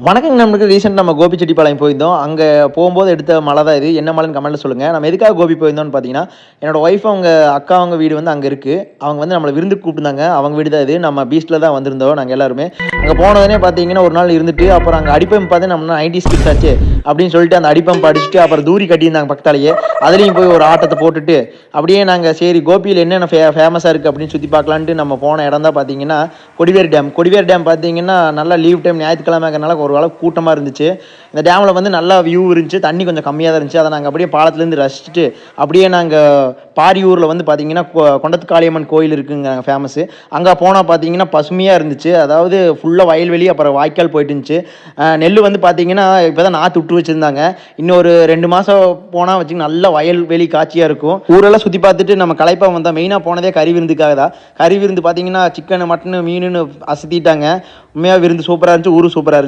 வணக்கங்க. நம்மளுக்கு ரீசெண்ட் நம்ம கோபிச்செட்டிப்பாளையம் போயிருந்தோம். அங்க போம்போது எடுத்த மலை தான் இது. என்ன மலைன்னு கமெண்ட்ல சொல்லுங்க. நம்ம எதுக்காக கோபி போயிருந்தோம்னு பார்த்தீங்கன்னா, என்னோட ஒய்ஃப் அவங்க அக்கா அவங்க வீடு வந்து அங்க இருக்கு. அவங்க வந்து நம்மள விருந்துக்கு கூப்பிட்டுருந்தாங்க. அவங்க வீடு தான் இது. நம்ம பீச்ல தான் வந்திருந்தோம் நாங்க எல்லாருமே. அங்க போனதுனே பார்த்தீங்கன்னா, ஒரு நாள் இருந்துட்டு, அப்புறம் அங்க அடிப்பம்பு பார்த்து நம்ம 90ஸ் கிட்ஸ் ஆச்சே அப்படின்னு சொல்லிட்டு அந்த அடிப்பம்பு அடிச்சுட்டு, அப்புறம் தூரி கட்டியிருந்தாங்க பக்கத்தாலேயே. அதுலயும் போய் ஒரு ஆட்டத்த போட்டுட்டு, அப்படியே நாங்க சரி கோபியில என்னென்ன ஃபேமஸா இருக்கு அப்படின்னு சுத்தி பார்க்கலான்ட்டு நம்ம போன இடம் தான் பார்த்தீங்கன்னா, கொடிவேரி டேம். கொடிவேரி டேம் பார்த்தீங்கன்னா, நல்லா லீவ் டைம் ஞாயிற்றுக்கிழமைங்கிறனால ஓரளவுக்கு கூட்டமா இருந்துச்சு. இந்த டேம்ல வந்து நல்லா வியூ இருந்துச்சு. தண்ணி கொஞ்சம் கம்மியா தான் இருந்துச்சு. அத நாங்க அப்படியே பாலத்துலேருந்து ரசிச்சுட்டு, அப்படியே நாங்க பாரியூர்ல வந்து பார்த்தீங்கன்னா, கொண்டத்து காளியம்மன் கோயில் இருக்குங்க ஃபேமஸு. அங்க போனா பார்த்தீங்கன்னா, பசுமையா இருந்துச்சு. அதாவது ஃபுல்லா வயல்வெளி, அப்புறம் வாய்க்கால் போயிட்டு இருந்துச்சு. நெல்லு வந்து பார்த்தீங்கன்னா, இப்ப தான் நாத்து விட்டு வச்சிருந்தாங்க. இன்னும் ஒரு 2 மாசம் போனா வச்சுக்கங்க, நல்ல வயல்வெளி காட்சியா இருக்கும். ஊரெல்லாம் சுத்தி பார்த்துட்டு நம்ம களைப்பா வந்தோம். மெயினா போனதே கறி விருந்துக்காக தான். கறி விருந்து பார்த்தீங்கன்னா, சிக்கனு, மட்டனு, மீனுன்னு அசத்திட்டாங்க. உண்மையா விருந்து சூப்பரா இருந்துச்சு. ஊரும் சூப்பரா இருந்துச்சு.